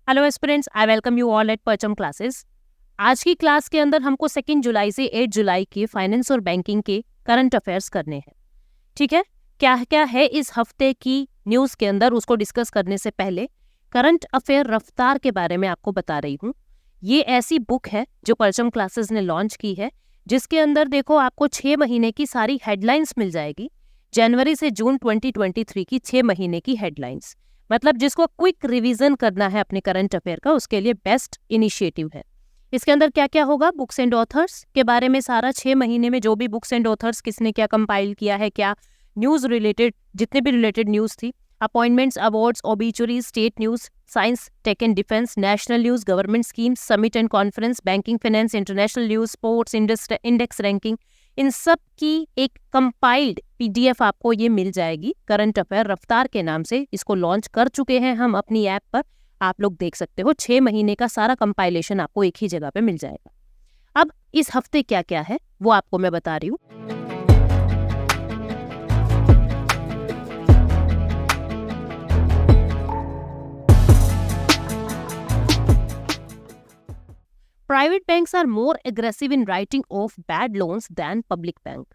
Hello aspirants, I welcome you all at परचम classes. आज की क्लास के अंदर हमको 2 जुलाई से 8 जुलाई के फाइनेंस और बैंकिंग के करंट अफेयर्स करने हैं। ठीक है, क्या क्या है इस हफ्ते की न्यूज़ के अंदर उसको डिस्कस करने से पहले करंट अफेयर रफ्तार के बारे में आपको बता रही हूँ। ये ऐसी बुक है जो परचम क्लासेस ने लॉन्च की है, जिसके अंदर देखो आपको 6 महीने की सारी हेडलाइंस मिल जाएगी। जनवरी से जून 2023 की 6 महीने की हेडलाइंस, मतलब जिसको क्विक रिवीजन करना है अपने करंट अफेयर का, उसके लिए बेस्ट इनिशिएटिव है। इसके अंदर क्या क्या होगा, बुक्स एंड ऑथर्स के बारे में सारा 6 महीने में जो भी बुक्स एंड ऑथर्स किसने क्या कंपाइल किया है, क्या न्यूज़ रिलेटेड जितने भी रिलेटेड न्यूज़ थी, appointments, awards, obituaries, state news, science, tech and defence, national news, government schemes, summit and conference, banking, finance, international news, sports, index ranking, इन सब की एक कंपाइल्ड पीडीएफ आपको ये मिल जाएगी करंट अफेयर रफ्तार के नाम से। इसको लॉन्च कर चुके हैं हम अपनी ऐप पर, आप लोग देख सकते हो। 6 महीने का सारा कंपाइलेशन आपको एक ही जगह पे मिल जाएगा। अब इस हफ्ते क्या क्या है वो आपको मैं बता रही हूँ। Private banks are more aggressive in writing off bad loans than public bank.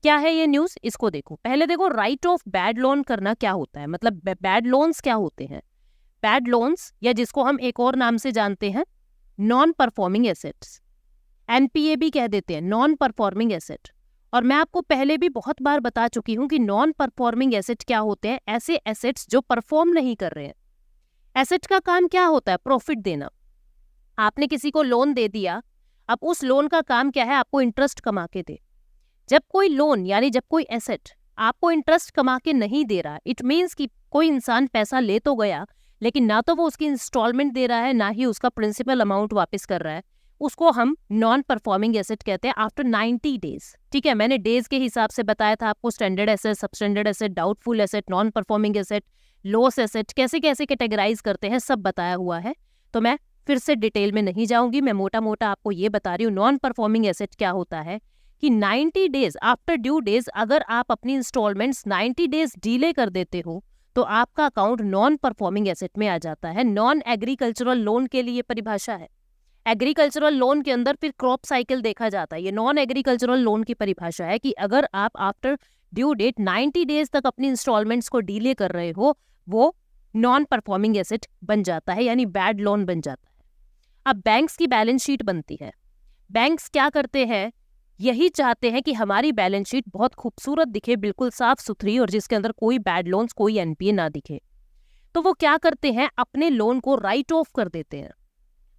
क्या है ये न्यूज़, इसको देखो। पहले देखो, राइट ऑफ बैड लोन करना क्या होता है, मतलब बैड लोन्स क्या होते हैं। बैड लोन्स, या जिसको हम एक और नाम से जानते हैं नॉन परफॉर्मिंग एसेट्स, एनपीए भी कह देते हैं, नॉन परफॉर्मिंग एसेट। और मैं आपको पहले भी बहुत बार बता चुकी हूं कि नॉन परफॉर्मिंग एसेट क्या होते हैं। ऐसे एसेट्स जो परफॉर्म नहीं कर रहे हैं। एसेट का काम क्या होता है, प्रॉफिट देना। आपने किसी को लोन दे दिया, अब उस लोन का काम क्या है, आपको इंटरेस्ट कमा के दे। जब कोई लोन यानी जब कोई एसेट आपको इंटरेस्ट कमा के नहीं दे रहा, इट मीन्स कि कोई इंसान पैसा ले तो गया, लेकिन ना तो वो उसकी इंस्टॉलमेंट दे रहा है, ना ही उसका प्रिंसिपल अमाउंट वापस कर रहा है, उसको हम नॉन परफॉर्मिंग एसेट कहते हैं आफ्टर 90 डेज। ठीक है, मैंने डेज के हिसाब से बताया था आपको, standard asset, substandard asset, doubtful asset, non performing asset, loss asset कैसे कैसे कैटेगराइज करते हैं सब बताया हुआ है, तो मैं फिर से डिटेल में नहीं जाऊंगी। मैं मोटा मोटा आपको ये बता रही हूँ नॉन परफॉर्मिंग एसेट क्या होता है कि 90 डेज आफ्टर ड्यू डेज अगर आप अपनी इंस्टॉलमेंट्स 90 डेज डिले कर देते हो तो आपका अकाउंट नॉन परफॉर्मिंग एसेट में आ जाता है। नॉन एग्रीकल्चरल लोन के लिए परिभाषा है। एग्रीकल्चरल लोन के अंदर फिर क्रॉप साइकिल देखा जाता है। ये नॉन एग्रीकल्चरल लोन की परिभाषा है कि अगर आप आफ्टर ड्यू डेट 90 डेज तक अपनी इंस्टॉलमेंट्स को डिले कर रहे हो, वो नॉन परफॉर्मिंग एसेट बन जाता है, यानी बैड लोन बन जाता है। अब बैंक्स की बैलेंस शीट बनती है। बैंक्स क्या करते हैं, यही चाहते हैं कि हमारी बैलेंस शीट बहुत खूबसूरत दिखे, बिल्कुल साफ सुथरी, और जिसके अंदर कोई बैड लोन्स, कोई एनपीए ना दिखे। तो वो क्या करते हैं, अपने लोन को राइट ऑफ कर देते हैं।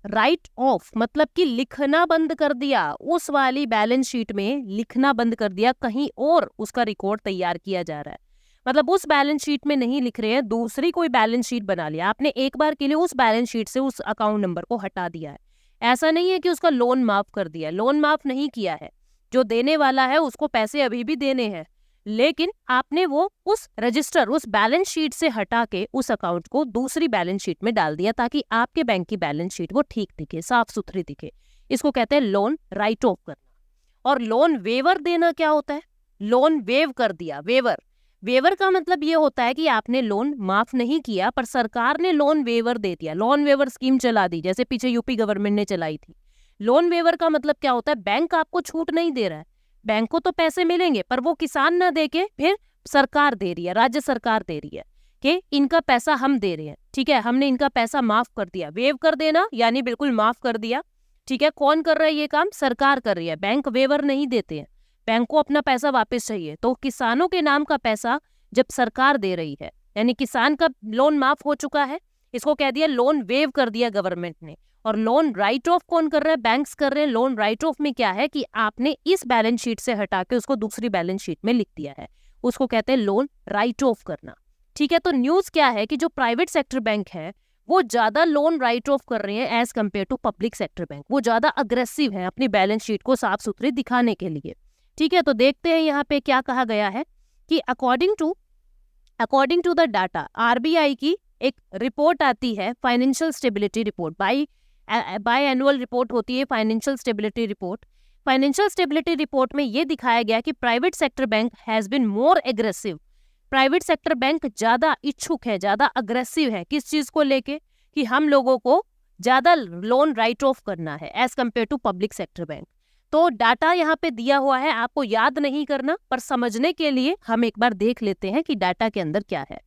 राइट ऑफ मतलब कि लिखना बंद कर दिया, उस वाली बैलेंस शीट में लिखना बंद कर दिया, कहीं और उसका रिकॉर्ड तैयार किया जा रहा है। मतलब उस बैलेंस शीट में नहीं लिख रहे हैं, दूसरी कोई बैलेंस शीट बना लिया आपने, एक बार के लिए उस बैलेंस शीट से उस अकाउंट नंबर को हटा दिया है। ऐसा नहीं है कि उसका लोन माफ कर दिया, लोन माफ नहीं किया है, जो देने वाला है उसको पैसे अभी भी देने हैं, लेकिन आपने वो उस रजिस्टर, उस बैलेंस शीट से हटा के उस अकाउंट को दूसरी बैलेंस शीट में डाल दिया, ताकि आपके बैंक की बैलेंस शीट वो ठीक दिखे, साफ सुथरी दिखे। इसको कहते हैं लोन राइट ऑफ करना। और लोन वेवर देना क्या होता है, लोन वेव कर दिया। वेवर का मतलब ये होता है कि आपने लोन माफ नहीं किया, पर सरकार ने लोन वेवर दे दिया, लोन वेवर स्कीम चला दी, जैसे पीछे यूपी गवर्नमेंट ने चलाई थी। लोन वेवर का मतलब क्या होता है, बैंक आपको छूट नहीं दे रहा है, बैंक को तो पैसे मिलेंगे, पर वो किसान ना दे के फिर सरकार दे रही है, राज्य सरकार दे रही है कि इनका पैसा हम दे रहे हैं। ठीक है, हमने इनका पैसा माफ कर दिया। वेव कर देना यानी बिल्कुल माफ कर दिया। ठीक है, कौन कर रहा है ये काम, सरकार कर रही है। बैंक वेवर नहीं देते हैं, बैंक को अपना पैसा वापस चाहिए, तो किसानों के नाम का पैसा जब सरकार दे रही है, यानी किसान का लोन माफ हो चुका है, इसको कह दिया लोन वेव कर दिया गवर्नमेंट ने। और लोन राइट ऑफ कौन कर रहा है, बैंक्स कर रहे हैं। लोन राइट ऑफ में क्या है कि आपने इस बैलेंस शीट से हटा के उसको दूसरी बैलेंस शीट में लिख दिया है, उसको कहते हैं लोन राइट ऑफ करना। ठीक है, तो न्यूज क्या है कि जो प्राइवेट सेक्टर बैंक है वो ज्यादा लोन राइट ऑफ कर रहे हैं as compare to public sector bank. वो ज्यादा अग्रेसिव है अपनी बैलेंस शीट को साफ सुथरी दिखाने के लिए। ठीक है, तो देखते हैं यहाँ पे क्या कहा गया है कि according to the data, RBI की एक रिपोर्ट आती है, financial stability report, biannual report होती है financial stability report. Financial stability report में ये दिखाया गया कि private sector bank has been more aggressive. Private sector bank ज्यादा इच्छुक है, ज्यादा अग्रेसिव है, किस चीज को लेके कि हम लोगों को ज़्यादा लोन राइट ऑफ करना है as compare to public sector bank. तो डाटा यहाँ पे दिया हुआ है, आपको याद नहीं करना, पर समझने के लिए हम एक बार देख लेते हैं कि डाटा के अंदर क्या है।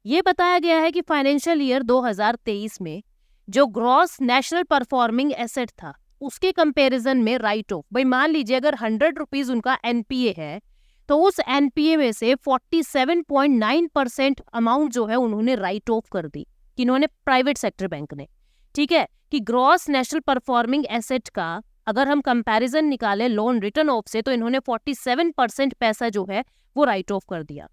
ये बताया गया है कि फाइनेंशियल ईयर 2023 में जो ग्रॉस नेशनल परफॉर्मिंग एसेट था उसके कंपैरिजन में राइट ऑफ, भाई मान लीजिए अगर 100 रुपीज उनका एनपीए है तो उस एनपीए में से 47.9% अमाउंट जो है उन्होंने राइट ऑफ कर दी, किन्होंने, प्राइवेट सेक्टर बैंक ने। ठीक है, कि ग्रॉस नेशनल परफॉर्मिंग एसेट का अगर हम कंपैरिजन निकालें लोन रिटर्न ऑफ से तो इन्होंने 47% पैसा जो है वो राइट ऑफ कर दिया।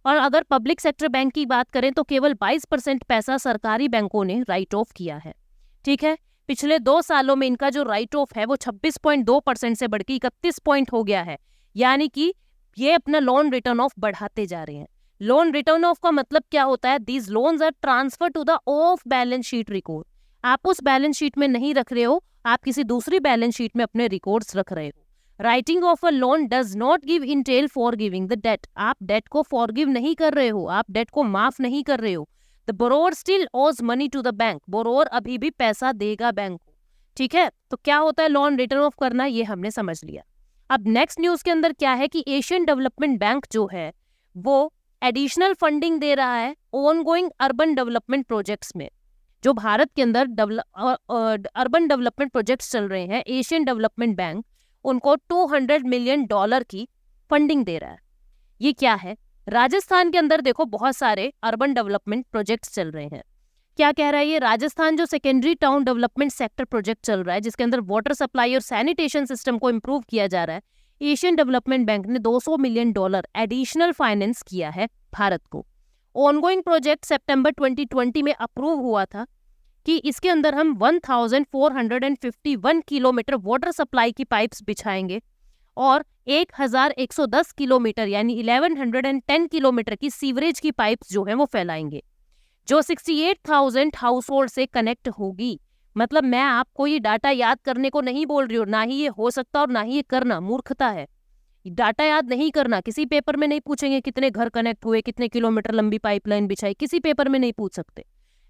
और अगर पब्लिक सेक्टर बैंक की बात करें तो केवल 22% पैसा सरकारी बैंकों ने राइट ऑफ किया है। ठीक है, पिछले 2 सालों में इनका जो राइट ऑफ है वो 26.2% से बढ़ के 31 पॉइंट हो गया है, यानी कि ये अपना लोन रिटर्न ऑफ बढ़ाते जा रहे हैं। लोन रिटर्न ऑफ का मतलब क्या होता है? These loans are transfer to the off balance sheet record. आप उस बैलेंस शीट में नहीं रख रहे हो, आप किसी दूसरी बैलेंस शीट में अपने रिकॉर्ड्स रख रहे हो। Writing off a loan does not give entail forgiving the debt. आप डेट को फॉरगिव नहीं कर रहे हो, आप डेट को माफ नहीं कर रहे हो। The borrower still owes money to the bank. Borrower अभी भी पैसा देगा बैंक को। ठीक है, तो क्या होता है लोन रिटर्न ऑफ करना, ये हमने समझ लिया। अब नेक्स्ट न्यूज के अंदर क्या है कि एशियन डेवलपमेंट बैंक जो है वो एडिशनल फंडिंग दे रहा है ऑनगोइंग अर्बन डेवलपमेंट प्रोजेक्ट्स में। जो भारत के अंदर अर्बन डेवलपमेंट प्रोजेक्ट्स चल रहे हैं, एशियन डेवलपमेंट बैंक उनको $200 मिलियन की फंडिंग दे रहा है। ये क्या है? राजस्थान के अंदर देखो बहुत सारे अर्बन डेवलपमेंट प्रोजेक्ट्स चल रहे हैं। क्या कह रहा है ये? राजस्थान जो secondary town development sector project चल रहा है जिसके अंदर वाटर सप्लाई और सैनिटेशन सिस्टम को इम्प्रूव किया जा रहा है, एशियन डेवलपमेंट बैंक ने $200 मिलियन एडिशनल फाइनेंस किया है भारत को। ऑनगोइंग प्रोजेक्ट सितंबर 2020 में अप्रूव हुआ था कि इसके अंदर हम 1451 किलोमीटर वाटर सप्लाई की पाइप्स बिछाएंगे और 1110 किलोमीटर यानी 1110 किलोमीटर की सीवरेज की पाइप्स जो है वो फैलाएंगे, जो 68,000 हाउस होल्ड से कनेक्ट होगी। मतलब मैं आपको ये डाटा याद करने को नहीं बोल रही हूँ, ना ही ये हो सकता और ना ही ये करना मूर्खता है। डाटा याद नहीं करना, किसी पेपर में नहीं पूछेंगे कितने घर कनेक्ट हुए, कितने किलोमीटर लंबी पाइपलाइन बिछाई, किसी पेपर में नहीं पूछ सकते।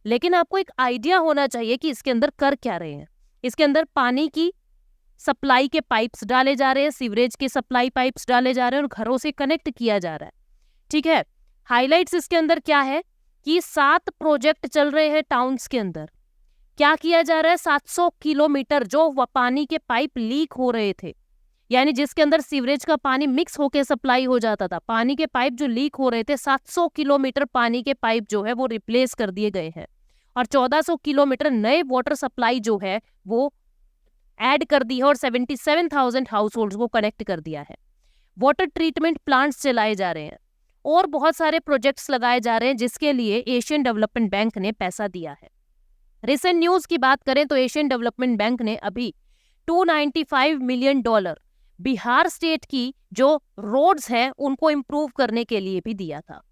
लेकिन आपको एक आइडिया होना चाहिए कि इसके अंदर कर क्या रहे हैं। इसके अंदर पानी की सप्लाई के पाइप्स डाले जा रहे हैं, सीवरेज के सप्लाई पाइप्स डाले जा रहे हैं और घरों से कनेक्ट किया जा रहा है। ठीक है, हाइलाइट्स इसके अंदर क्या है कि 7 प्रोजेक्ट चल रहे हैं टाउन्स के अंदर। क्या किया जा रहा है? 700 किलोमीटर जो पानी के पाइप लीक हो रहे थे, यानी जिसके अंदर सीवरेज का पानी मिक्स होकर सप्लाई हो जाता था, पानी के पाइप जो लीक हो रहे थे, 700 किलोमीटर पानी के पाइप जो है वो रिप्लेस कर दिए गए हैं और 1400 किलोमीटर नए वाटर सप्लाई जो है वो ऐड कर दी है और 77,000 हाउस होल्ड्स को कनेक्ट कर दिया है। वाटर ट्रीटमेंट प्लांट्स चलाए जा रहे हैं और बहुत सारे प्रोजेक्ट्स लगाए जा रहे हैं जिसके लिए एशियन डेवलपमेंट बैंक ने पैसा दिया है। रिसेंट न्यूज की बात करें तो एशियन डेवलपमेंट बैंक ने अभी $295 मिलियन बिहार स्टेट की जो रोड्स हैं उनको इम्प्रूव करने के लिए भी दिया था।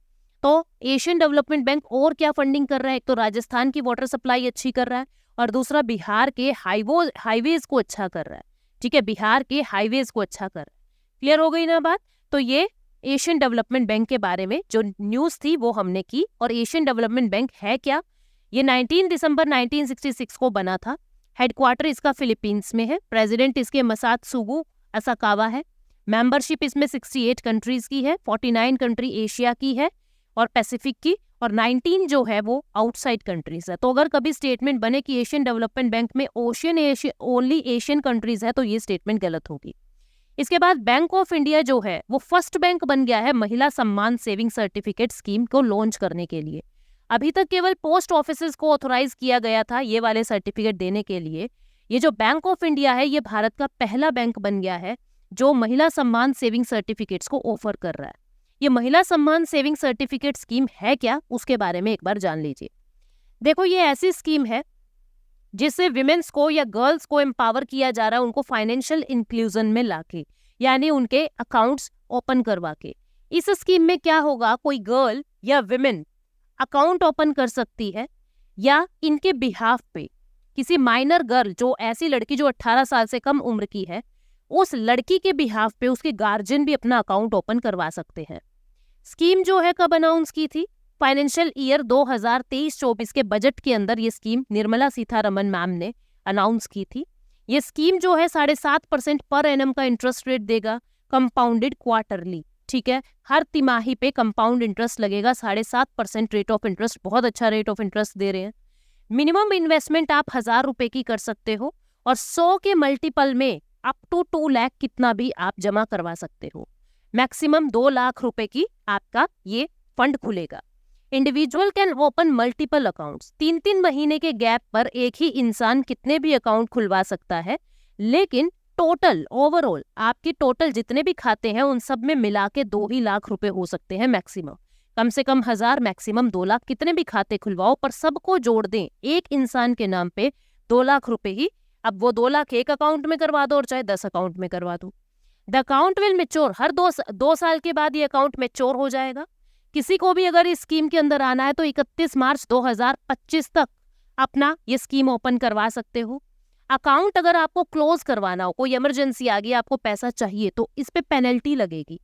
तो एशियन डेवलपमेंट बैंक और क्या फंडिंग कर रहा है? एक तो राजस्थान की वाटर सप्लाई अच्छी कर रहा है और दूसरा बिहार के हाईवेज को अच्छा कर रहा है। ठीक है, बिहार के हाईवेज को अच्छा कर रहा है। क्लियर हो गई ना बात? तो ये एशियन डेवलपमेंट बैंक के बारे में जो न्यूज थी वो हमने की। और एशियन डेवलपमेंट बैंक है क्या? ये 19 दिसंबर 1966 को बना था। हेडक्वार्टर इसका फिलीपींस में है। प्रेसिडेंट इसके मसात्सुगु असाकावा है। मेंबरशिप इसमें 68 कंट्रीज की है, 49 कंट्री एशिया की है और पैसिफिक की, और 19 जो है वो आउटसाइड कंट्रीज है। तो अगर कभी स्टेटमेंट बने कि एशियन डेवलपमेंट बैंक में ओनली एशियन कंट्रीज है तो ये स्टेटमेंट गलत होगी। इसके बाद बैंक ऑफ इंडिया जो है वो फर्स्ट बैंक बन गया है महिला सम्मान सेविंग सर्टिफिकेट स्कीम को लॉन्च करने के लिए। अभी तक केवल पोस्ट ऑफिसेज को ऑथोराइज किया गया था ये वाले सर्टिफिकेट देने के लिए। ये जो बैंक ऑफ इंडिया है ये भारत का पहला बैंक बन गया है जो महिला सम्मान सेविंग सर्टिफिकेट्स को ऑफर कर रहा है। ये महिला सम्मान सेविंग सर्टिफिकेट स्कीम है क्या, उसके बारे में एक बार जान लीजिए। देखो, ये ऐसी स्कीम है जिससे विमेन्स को या गर्ल्स को एम्पावर किया जा रहा है, उनको फाइनेंशियल इंक्लूजन में लाके, यानी उनके अकाउंट्स ओपन करवा के। इस स्कीम में क्या होगा, कोई गर्ल या विमेन अकाउंट ओपन कर सकती है या इनके बिहाफ पे किसी माइनर गर्ल, जो ऐसी लड़की जो 18 साल से कम उम्र की है, उस लड़की के बिहाफ पे उसके गार्जियन भी अपना अकाउंट ओपन करवा सकते हैं। स्कीम जो है कब अनाउंस की थी? फाइनेंशियल ईयर 2023-24 के बजट के अंदर ये स्कीम निर्मला सीतारमन मैम ने अनाउंस की थी। ये स्कीम जो है 7.5% पर एनम का इंटरेस्ट रेट देगा, कंपाउंडेड क्वार्टरली। ठीक है, हर तिमाही पे कंपाउंड इंटरेस्ट लगेगा 7.5% रेट ऑफ इंटरेस्ट। बहुत अच्छा रेट ऑफ इंटरेस्ट दे रहे हैं। मिनिमम इन्वेस्टमेंट आप 1000 रुपए की कर सकते हो और 100 के मल्टीपल में अप टू 2 लाख कितना भी आप जमा करवा सकते हो। मैक्सिमम 2 लाख रुपए की आपका ये फंड खुलेगा। Individual can open multiple accounts. 3-3 महीने के गैप पर एक ही इंसान कितने भी अकाउंट खुलवा सकता है, लेकिन टोटल ओवरऑल आपकी टोटल जितने भी खाते हैं उन सब में मिला के 2 ही लाख रुपए हो सकते हैं मैक्सिमम। कम से कम 1000, मैक्सिमम 2 लाख, कितने भी खाते खुलवाओ पर सबको जोड़ दें एक इंसान के नाम पे 2 लाख रुपए ही। अब वो 2 लाख एक अकाउंट में करवा दो और चाहे 10 अकाउंट में करवा दो। The account will mature. हर 2 साल के बाद ये अकाउंट मैच्योर हो जाएगा। किसी को भी अगर इस स्कीम के अंदर आना है तो 31 मार्च 2025 तक अपना ये स्कीम ओपन करवा सकते हो। अकाउंट अगर आपको क्लोज करवाना हो, कोई इमरजेंसी आ गई, आपको पैसा चाहिए, तो इस पे पेनल्टी लगेगी।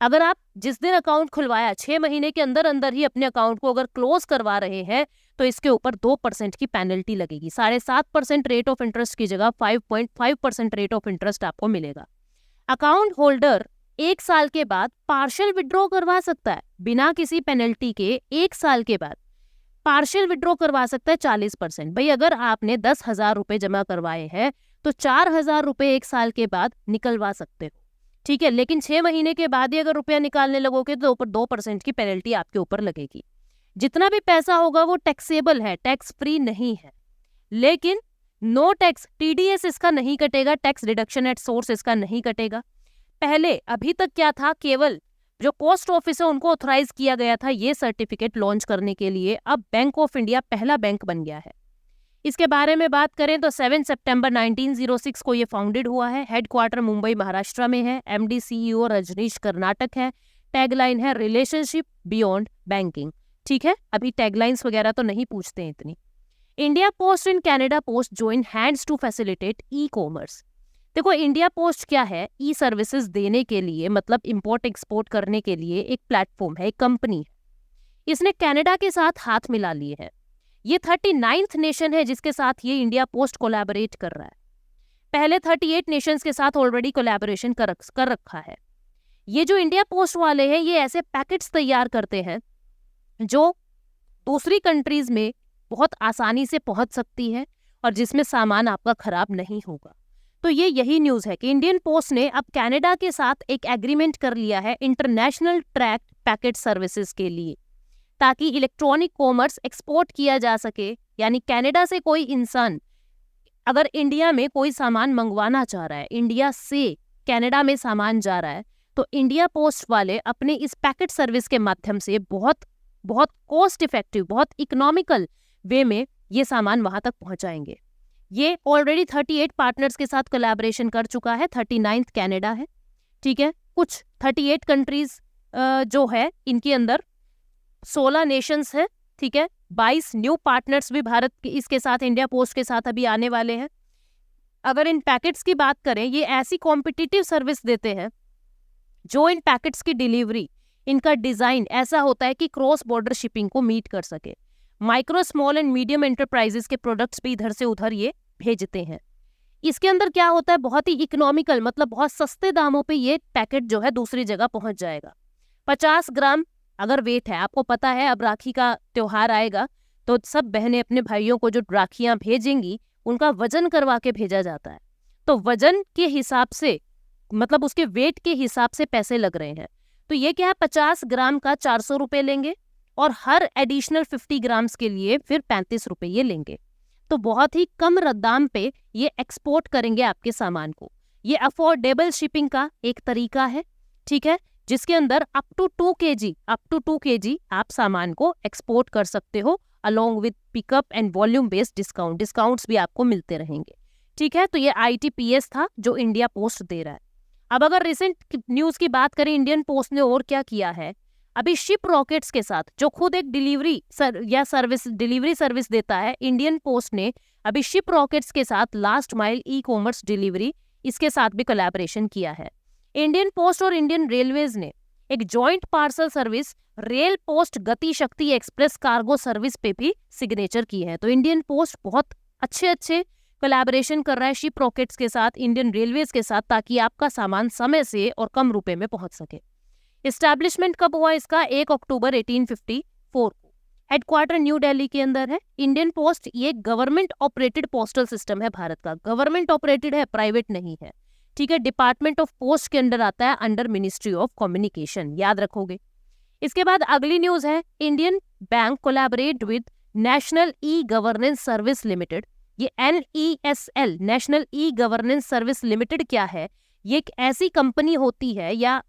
अगर आप जिस दिन अकाउंट खुलवाया 6 महीने के अंदर अंदर ही अपने अकाउंट को अगर क्लोज करवा रहे हैं तो इसके ऊपर 2% की पेनल्टी लगेगी। 7.5% रेट ऑफ इंटरेस्ट की जगह 5.5% रेट ऑफ इंटरेस्ट आपको मिलेगा। अकाउंट होल्डर 1 साल के बाद पार्शियल विड्रॉ करवा सकता है बिना किसी पेनल्टी के। 1 साल के बाद पार्शियल विड्रॉ करवा सकता है 40%। भाई अगर आपने 10,000 रुपए जमा करवाए हैं तो 4,000 रुपए 1 साल के बाद निकलवा सकते हो। ठीक है, लेकिन 6 महीने के बाद ही अगर रुपया निकालने लगोगे तो ऊपर 2% की पेनल्टी आपके ऊपर लगेगी। जितना भी पैसा होगा वो टैक्सेबल है, टैक्स फ्री नहीं है, लेकिन नो टैक्स, TDS इसका नहीं कटेगा, टैक्स डिडक्शन एट सोर्स इसका नहीं कटेगा। पहले अभी तक क्या था, केवल जो पोस्ट ऑफिस है उनको ऑथराइज किया गया था ये सर्टिफिकेट लॉन्च करने के लिए। अब बैंक ऑफ इंडिया पहला बैंक बन गया है। इसके बारे में बात करें तो 7 सितंबर 1906 को ये फाउंडेड हुआ है। हेडक्वार्टर मुंबई महाराष्ट्र में है। MD CEO रजनीश कर्नाटक है। टैगलाइन है रिलेशनशिप बियॉन्ड बैंकिंग। ठीक है, अभी टैगलाइंस वगैरह तो नहीं पूछते हैं इतनी। India Post and Canada Post join hands to facilitate e-commerce. देखो इंडिया पोस्ट क्या है, ई सर्विसेज देने के लिए, मतलब इंपोर्ट एक्सपोर्ट करने के लिए एक प्लेटफॉर्म है, एक कंपनी है। इसने कनाडा के साथ हाथ मिला लिए हैं। ये 39th नेशन है जिसके साथ ये इंडिया पोस्ट कोलैबोरेट कर रहा है। पहले 38 नेशंस के साथ ऑलरेडी कोलैबोरेशन कर रखा है। ये जो इंडिया पोस्ट वाले हैं ये ऐसे पैकेट्स तैयार करते हैं जो दूसरी कंट्रीज में बहुत आसानी से पहुंच सकती है और जिसमें सामान आपका खराब नहीं होगा। तो ये यही न्यूज़ है कि इंडियन पोस्ट ने अब कनाडा के साथ एक एग्रीमेंट कर लिया है इंटरनेशनल ट्रैक पैकेट सर्विसेज के लिए, ताकि इलेक्ट्रॉनिक कॉमर्स एक्सपोर्ट किया जा सके। यानी कनाडा से कोई इंसान अगर इंडिया में कोई सामान मंगवाना चाह रहा है, इंडिया से कनाडा में सामान जा रहा है, तो इंडिया पोस्ट वाले अपने इस पैकेट सर्विस के माध्यम से बहुत बहुत कॉस्ट इफेक्टिव, बहुत इकोनॉमिकल वे में ये सामान वहां तक पहुंचाएंगे। ये ऑलरेडी 38 पार्टनर्स के साथ कोलैबोरेशन कर चुका है। 39th कनाडा है। ठीक है, कुछ 38 कंट्रीज जो है इनके अंदर 16 नेशंस है। ठीक है, 22 न्यू पार्टनर्स भी भारत के इसके साथ, इंडिया पोस्ट के साथ अभी आने वाले हैं। अगर इन पैकेट्स की बात करें, ये ऐसी कॉम्पिटिटिव सर्विस देते हैं जो इन पैकेट्स की डिलीवरी, इनका डिजाइन ऐसा होता है कि क्रॉस बॉर्डर शिपिंग को मीट कर सके। Micro, small and medium enterprises के प्रोडक्ट्स भी इधर से उधर ये भेजते हैं। इसके अंदर क्या होता है, बहुत ही इकोनॉमिकल, मतलब बहुत सस्ते दामों पे ये पैकेट जो है दूसरी जगह पहुंच जाएगा। 50 ग्राम अगर वेट है, आपको पता है अब राखी का त्योहार आएगा तो सब बहनें अपने भाइयों को जो राखियां भेजेंगी उनका वजन करवा के भेजा जाता है। तो वजन के हिसाब से, मतलब उसके वेट के हिसाब से पैसे लग रहे हैं। तो ये क्या है, 50 ग्राम का 400 रुपये लेंगे और हर एडिशनल 50 ग्राम्स के लिए फिर 35 रुपये ये लेंगे। तो बहुत ही कम दाम पे ये एक्सपोर्ट करेंगे आपके सामान को। ये अफोर्डेबल शिपिंग का एक तरीका है। ठीक है, जिसके अंदर अप टू 2 kg आप सामान को एक्सपोर्ट कर सकते हो along with pickup and volume based discounts भी आपको मिलते रहेंगे। ठीक है, तो ये ITPS था जो इंडिया पोस्ट दे रहा है। अब अगर रिसेंट न्यूज़ की बात करें, इंडियन पोस्ट ने और क्या किया है, अभी शिप रॉकेट्स के साथ जो खुद एक डिलीवरी सर्विस देता है, इंडियन पोस्ट ने अभी शिप रॉकेट्स के साथ लास्ट माइल ई-कॉमर्स डिलीवरी इसके साथ भी कोलैबोरेशन किया है। इंडियन पोस्ट और इंडियन रेलवेज ने एक joint parcel service rail post गति शक्ति एक्सप्रेस कार्गो सर्विस पे भी सिग्नेचर की है। तो इंडियन पोस्ट बहुत अच्छे कोलैबोरेशन कर रहा है शिप रॉकेट्स के साथ, इंडियन रेलवेज के साथ, ताकि आपका सामान समय से और कम रुपए में पहुंच सके। एस्टैब्लिशमेंट कब हुआ इसका? 1 अक्टूबर 1854 को। हेडक्वार्टर न्यू दिल्ली के अंदर है। इंडियन पोस्ट ये गवर्नमेंट ऑपरेटेड पोस्टल सिस्टम है भारत का, गवर्नमेंट ऑपरेटेड है, प्राइवेट नहीं है, ठीक है। डिपार्टमेंट ऑफ पोस्ट के अंडर आता है, अंडर मिनिस्ट्री ऑफ कम्युनिकेशन, याद रखोगे। इसके बाद अगली न्यूज है, Indian bank collaborate with national e governance service limited. ये NESL national e governance service limited क्या है? ये एक ऐसी कंपनी होती है, या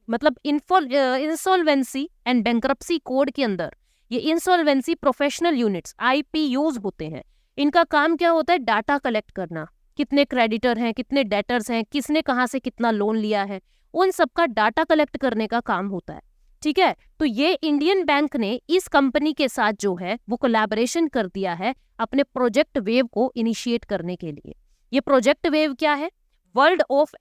मतलब इंसॉल्वेंसी एंड बैंक्रप्सी कोड के अंदर ये इंसॉल्वेंसी प्रोफेशनल यूनिट्स IPUs होते हैं। इनका काम क्या होता है? डाटा कलेक्ट करना, कितने क्रेडिटर हैं, कितने डेटर्स हैं, किसने कहाँ से कितना लोन लिया है, उन सबका डाटा कलेक्ट करने का काम होता है, ठीक है। तो ये इंडियन बैंक ने इस कंपनी के साथ जो है वो कोलैबोरेशन कर दिया है अपने प्रोजेक्ट वेव को इनिशिएट करने के लिए। ये प्रोजेक्ट वेव क्या है? World of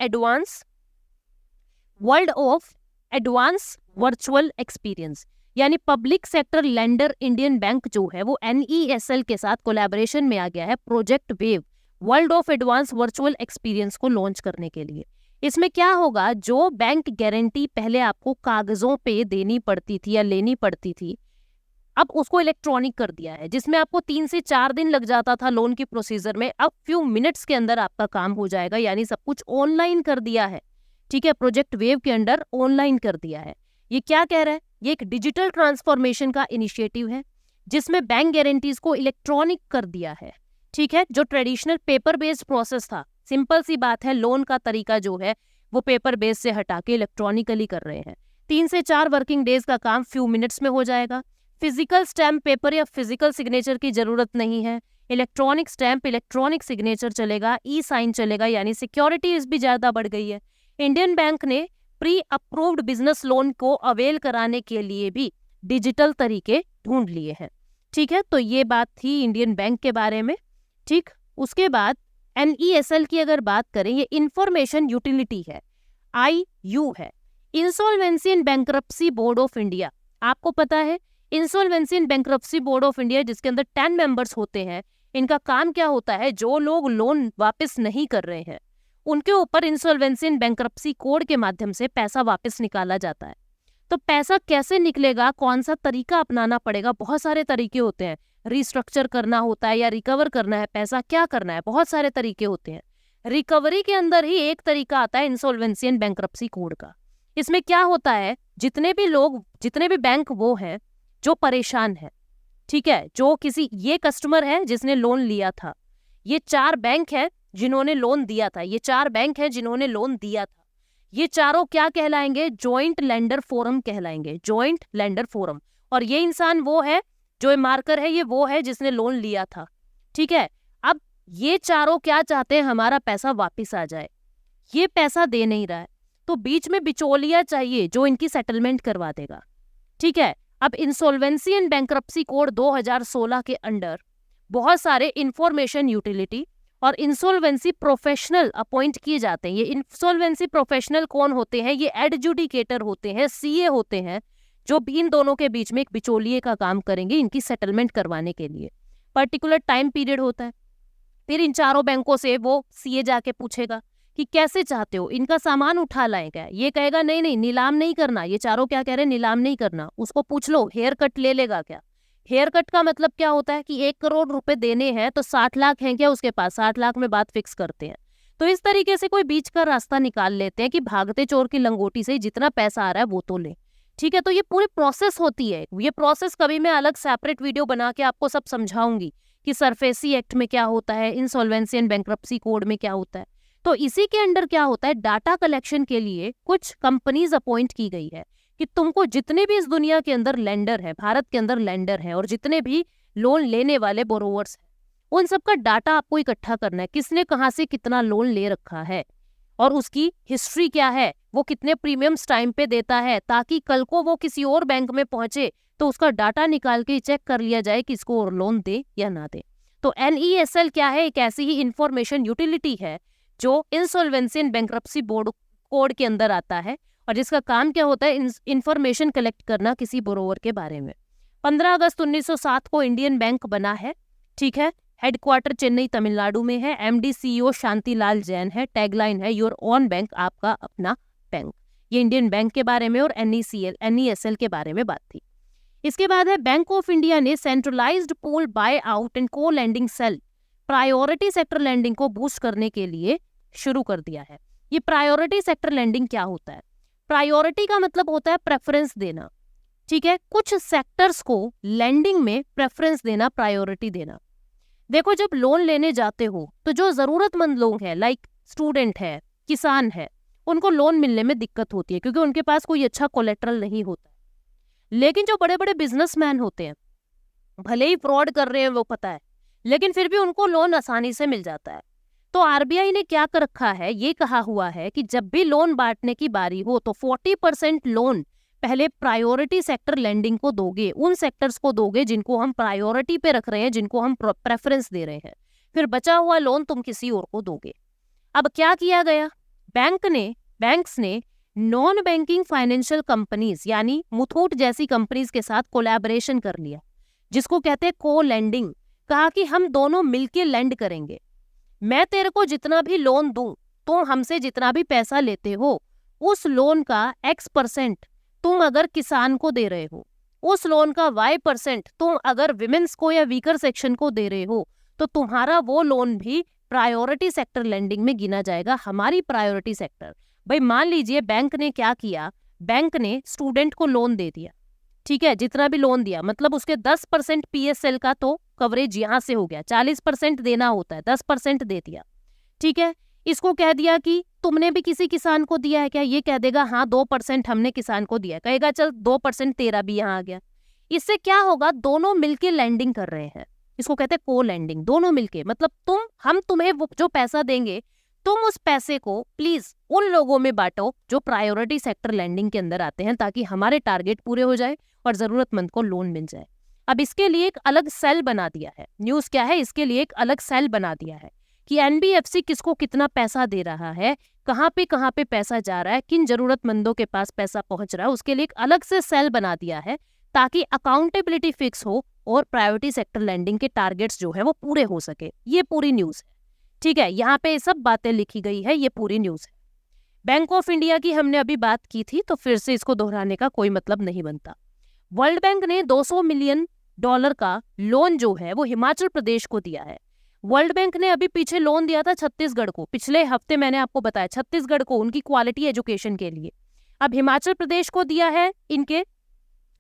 advance virtual experience, यानी public sector lender Indian Bank जो है वो NESL के साथ कोलैबोरेशन में आ गया है project wave world of advance virtual experience को लॉन्च करने के लिए। इसमें क्या होगा? जो बैंक गारंटी पहले आपको कागजों पे देनी पड़ती थी या लेनी पड़ती थी, अब उसको इलेक्ट्रॉनिक कर दिया है, जिसमें आपको 3 से 4 दिन लग जाता था लोन की प्रोसीजर में, अब फ्यू मिनट्स के अंदर आपका काम हो जाएगा, यानी सब कुछ ऑनलाइन कर दिया है, ठीक है। प्रोजेक्ट वेव के अंडर ऑनलाइन कर दिया है। ये क्या कह रहा है? ये एक डिजिटल ट्रांसफॉर्मेशन का इनिशिएटिव है जिसमें बैंक गारंटीज को इलेक्ट्रॉनिक कर दिया है, ठीक है। जो ट्रेडिशनल पेपर बेस्ड प्रोसेस था, सिंपल सी बात है, लोन का तरीका जो है वो पेपर बेस्ड से हटा के इलेक्ट्रॉनिकली कर रहे हैं। 3 से 4 वर्किंग डेज का काम फ्यू मिनट्स में हो जाएगा। फिजिकल स्टैम्प पेपर या फिजिकल सिग्नेचर की जरूरत नहीं है। इलेक्ट्रॉनिक स्टैम्प, इलेक्ट्रॉनिक सिग्नेचर चलेगा, E-साइन चलेगा, यानी सिक्योरिटी भी ज्यादा बढ़ गई है। इंडियन बैंक ने प्री अप्रूव्ड बिजनेस लोन को अवेल कराने के लिए भी डिजिटल तरीके ढूंढ लिए हैं, ठीक है। तो ये बात थी इंडियन बैंक के बारे में, ठीक। उसके बाद NESL की अगर बात करें, ये इंफॉर्मेशन यूटिलिटी है, IU है। Insolvency and bankruptcy board of India, आपको पता है insolvency and bankruptcy board of India जिसके अंदर 10 मेंबर्स होते हैं, इनका काम क्या होता है? जो लोग लोन वापस नहीं कर रहे हैं उनके ऊपर इंसॉल्वेंसी एंड बैंक्रप्सी कोड के माध्यम से पैसा वापस निकाला जाता है। तो पैसा कैसे निकलेगा, कौन सा तरीका अपनाना पड़ेगा? बहुत सारे तरीके होते हैं, रिस्ट्रक्चर करना होता है या रिकवर करना है पैसा, क्या करना है, बहुत सारे तरीके होते हैं। रिकवरी के अंदर ही एक तरीका आता है इंसॉल्वेंसी एंड बैंक्रप्सी कोड का। इसमें क्या होता है? जितने भी बैंक वो हैं जो परेशान है, ठीक है, जो किसी, ये कस्टमर है जिसने लोन लिया था, ये 4 बैंक है जिन्होंने लोन दिया था, ये 4 बैंक हैं जिन्होंने लोन दिया था, ये चारों क्या कहलाएंगे? जॉइंट लेंडर फोरम कहलाएंगे, जॉइंट लेंडर फोरम। और ये इंसान वो है, जो मार्कर है ये वो है जिसने लोन लिया था, ठीक है। अब ये चारों क्या चाहते हैं? हमारा पैसा वापस आ जाए। ये पैसा दे नहीं रहा है, तो बीच में बिचौलिया चाहिए जो इनकी सेटलमेंट करवा देगा, ठीक है। अब इंसॉल्वेंसी एंड बैंक्रप्सी कोड 2016 के अंडर बहुत सारे इंफॉर्मेशन यूटिलिटी और इंसॉल्वेंसी प्रोफेशनल अपॉइंट किए जाते हैं। ये इंसॉल्वेंसी प्रोफेशनल कौन होते हैं? ये एडजुडिकेटर होते हैं, CA होते हैं, जो इन दोनों के बीच में एक बिचौलिए का काम करेंगे इनकी सेटलमेंट करवाने के लिए। पर्टिकुलर टाइम पीरियड होता है। फिर इन चारों बैंकों से वो CA जाके पूछेगा कि कैसे चाहते हो, इनका सामान उठा लाएं क्या? ये कहेगा नहीं नहीं, नीलाम नहीं करना। ये चारों क्या कह रहे हैं? नीलाम नहीं करना। उसको पूछ लो हेयर कट ले लेगा क्या? हेयर कट का मतलब क्या होता है कि 1 करोड़ रुपए देने हैं तो 60 लाख हैं क्या उसके पास, 60 लाख में बात फिक्स करते हैं। तो इस तरीके से कोई बीच का रास्ता निकाल लेते हैं कि भागते चोर की लंगोटी से जितना पैसा आ रहा है वो तो ले, ठीक है। तो ये पूरी प्रोसेस होती है। ये प्रोसेस कभी मैं अलग सेपरेट वीडियो बना के आपको सब समझाऊंगी कि सरफेसी एक्ट में क्या होता है, इंसॉल्वेंसी एंड बैंक्रप्सी कोड में क्या होता है। तो इसी के अंडर क्या होता है, डाटा कलेक्शन के लिए कुछ कंपनीज अपॉइंट की गई है कि तुमको जितने भी इस दुनिया के अंदर लेंडर है, भारत के अंदर लेंडर है, और जितने भी लोन लेने वाले बोरोवर्स हैं, उन सबका डाटा आपको इकट्ठा करना है। किसने कहाँ से कितना लोन ले रखा है और उसकी हिस्ट्री क्या है, वो कितने प्रीमियम्स टाइम पे देता है, ताकि कल को वो किसी और बैंक में पहुंचे तो उसका डाटा निकाल के चेक कर लिया जाए कि इसको और लोन दे या ना दे। तो NESL क्या है? एक ऐसी ही इंफॉर्मेशन यूटिलिटी है जो insolvency and bankruptcy board code के अंदर आता है और जिसका काम क्या होता है, इंफॉर्मेशन कलेक्ट करना किसी बोरोवर के बारे में। 15 अगस्त 1907 को इंडियन बैंक बना है, ठीक है। हेडक्वार्टर चेन्नई तमिलनाडु में है। एमडी सीईओ शांतिलाल जैन है। टैगलाइन है योर ओन बैंक, आपका अपना बैंक। ये इंडियन बैंक के बारे में और एनईएसएल के बारे में बात थी। इसके बाद है बैंक ऑफ इंडिया ने centralised pool buy out and co lending cell priority sector lending को बूस्ट करने के लिए शुरू कर दिया है। ये प्रायोरिटी सेक्टर लैंडिंग क्या होता है? प्रायोरिटी का मतलब होता है प्रेफरेंस देना, ठीक है। कुछ सेक्टर्स को लैंडिंग में प्रेफरेंस देना, प्रायोरिटी देना। देखो, जब लोन लेने जाते हो तो जो जरूरतमंद लोग हैं, लाइक स्टूडेंट है, किसान है, उनको लोन मिलने में दिक्कत होती है क्योंकि उनके पास कोई अच्छा कोलेट्रल नहीं होता है। लेकिन जो बड़े बड़े बिजनेसमैन होते हैं, भले ही फ्रॉड कर रहे हैं वो पता है, लेकिन फिर भी उनको लोन आसानी से मिल जाता है। तो आरबीआई ने क्या कर रखा है, ये कहा हुआ है कि जब भी लोन बांटने की बारी हो तो 40% लोन पहले प्रायोरिटी सेक्टर लैंडिंग को दोगे, उन सेक्टर्स को दोगे जिनको हम प्रायोरिटी पे रख रहे हैं, जिनको हम प्रेफरेंस दे रहे हैं। फिर बचा हुआ लोन तुम किसी और को दोगे। अब क्या किया गया, बैंक्स ने नॉन बैंकिंग फाइनेंशियल कंपनीज यानी मुथूट जैसी कंपनीज के साथ कोलैबोरेशन कर लिया, जिसको कहते हैं को लैंडिंग। कहा कि हम दोनों मिलके लैंड करेंगे, मैं तेरे को जितना भी लोन दूं, तुम हमसे जितना भी पैसा लेते हो, उस लोन का X% तुम अगर किसान को दे रहे हो, उस लोन का Y% तुम अगर विमेंस को या वीकर सेक्शन को दे रहे हो, तो तुम्हारा वो लोन भी प्रायोरिटी सेक्टर लैंडिंग में गिना जाएगा। हमारी प्रायोरिटी सेक्टर, भाई मान लीजिए बैंक ने क्या किया, बैंक ने स्टूडेंट को लोन दे दिया, ठीक है, जितना भी लोन दिया, मतलब उसके 10% PSL का तो कवरेज यहां से हो गया, 40% देना होता है, 10% दे दिया, ठीक है। इसको कह दिया कि तुमने भी किसी किसान को दिया है क्या, ये कह देगा हाँ 2% हमने किसान को दिया, कहेगा चल 2% तेरा भी यहाँ आ गया। इससे क्या होगा, दोनों मिलके लैंडिंग कर रहे हैं, इसको कहते हैं को लैंडिंग। दोनों मिलके मतलब हम तुम्हें जो पैसा देंगे, तुम उस पैसे को प्लीज उन लोगों में बांटो जो प्रायोरिटी सेक्टर लैंडिंग के अंदर आते हैं, ताकि हमारे टारगेट पूरे हो जाए और जरूरतमंद को लोन मिल जाए। अब इसके लिए एक अलग सेल बना दिया है। न्यूज़ क्या है, इसके लिए एक अलग सेल बना दिया है कि एनबीएफसी किसको कितना पैसा दे रहा है, कहाँ पे पैसा जा रहा है, किन जरूरतमंदों के पास पैसा पहुंच रहा है, उसके लिए एक अलग से सेल बना दिया है ताकि अकाउंटेबिलिटी फिक्स हो और प्रायोरिटी सेक्टर लैंडिंग के टारगेट्स जो है वो पूरे हो सके। ये पूरी न्यूज़ है, ठीक है। यहाँ पे सब बातें लिखी गई है, ये पूरी न्यूज़ है। बैंक ऑफ इंडिया की हमने अभी बात की थी, तो फिर से इसको दोहराने का कोई मतलब नहीं बनता। वर्ल्ड बैंक ने $200 मिलियन का लोन जो है वो हिमाचल प्रदेश को दिया है। वर्ल्ड बैंक ने अभी पीछे लोन दिया था छत्तीसगढ़ को, पिछले हफ्ते मैंने आपको बताया, छत्तीसगढ़ को उनकी क्वालिटी एजुकेशन के लिए। अब हिमाचल प्रदेश को दिया है इनके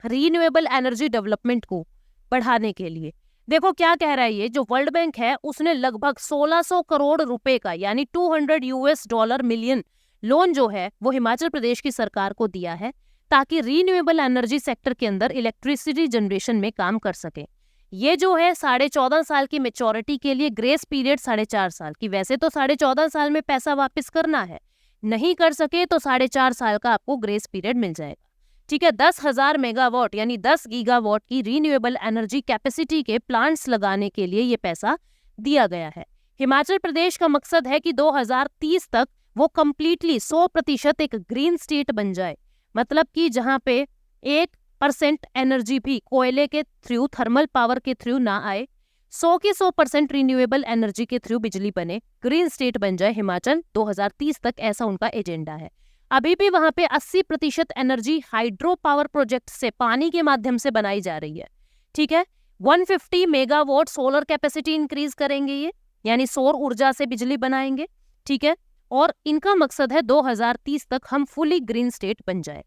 रीन्यूएबल एनर्जी डेवलपमेंट को बढ़ाने के लिए। देखो क्या कह रहा है ये जो वर्ल्ड बैंक है, उसने लगभग 1600 करोड़ रुपए का यानी $200 मिलियन लोन जो है वो हिमाचल प्रदेश की सरकार को दिया है ताकि रीन्यूएबल एनर्जी सेक्टर के अंदर इलेक्ट्रिसिटी जनरेशन में काम कर सके। ये जो है 14.5 साल की मेच्योरिटी के लिए, ग्रेस पीरियड 4.5 साल की। वैसे तो 14.5 साल में पैसा वापस करना है, नहीं कर सके तो 4.5 साल का आपको ग्रेस पीरियड मिल जाएगा, ठीक है। 10,000 मेगावाट यानी 10 गीगावाट की रीन्यूएबल एनर्जी कैपेसिटी के प्लांट्स लगाने के लिए ये पैसा दिया गया है। हिमाचल प्रदेश का मकसद है कि 2030 तक वो कम्प्लीटली 100% एक ग्रीन स्टेट बन जाए, मतलब कि जहाँ पे 1% एनर्जी भी कोयले के थ्रू, थर्मल पावर के थ्रू ना आए, 100 की 100% रिन्यूएबल एनर्जी के थ्रू बिजली बने, ग्रीन स्टेट बन जाए हिमाचल 2030 तक, ऐसा उनका एजेंडा है। अभी भी वहां पे 80% एनर्जी हाइड्रो पावर प्रोजेक्ट से, पानी के माध्यम से बनाई जा रही है, ठीक है। 150 मेगावाट सोलर कैपेसिटी इंक्रीज करेंगे ये, यानी सौर ऊर्जा से बिजली बनाएंगे, ठीक है। और इनका मकसद है 2030 तक हम फुली ग्रीन स्टेट बन जाए।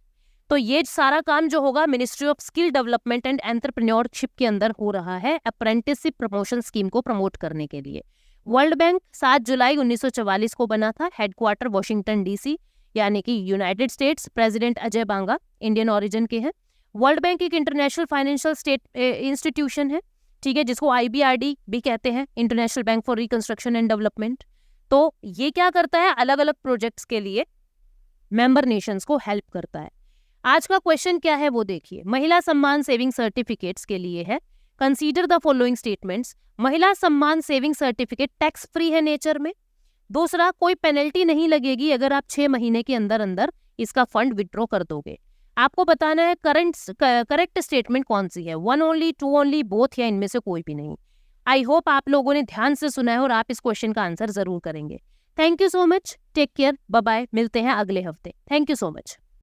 तो ये सारा काम जो होगा ministry of skill development and entrepreneurship के अंदर हो रहा है, अप्रेंटिसशिप प्रमोशन स्कीम को प्रमोट करने के लिए। वर्ल्ड बैंक 7 जुलाई 1944 को बना था, हेडक्वार्टर वॉशिंगटन DC यानी कि United States. President Ajay Banga Indian origin के हैं। वर्ल्ड बैंक एक इंटरनेशनल फाइनेंशियल स्टेट इंस्टीट्यूशन है, ठीक है, जिसको IBRD भी कहते हैं, International Bank for Reconstruction and Development. तो ये क्या करता है, अलग अलग प्रोजेक्ट्स के लिए मेंबर नेशंस को हेल्प करता है। आज का क्वेश्चन क्या है वो देखिए, महिला सम्मान सेविंग सर्टिफिकेट्स के लिए है। Consider the following statements. महिला सम्मान सेविंग सर्टिफिकेट टैक्स फ्री है नेचर में। दूसरा, कोई पेनल्टी नहीं लगेगी अगर आप 6 महीने के अंदर अंदर इसका फंड विड्रॉ कर दोगे। आपको बताना है करेक्ट स्टेटमेंट कौन सी है, 1 ओनली, 2 ओनली, बोथ, या इनमें से कोई भी नहीं। आई होप आप लोगों ने ध्यान से सुना है और आप इस क्वेश्चन का आंसर जरूर करेंगे। Thank you so much, take care, bye bye, मिलते हैं अगले हफ्ते। Thank you so much.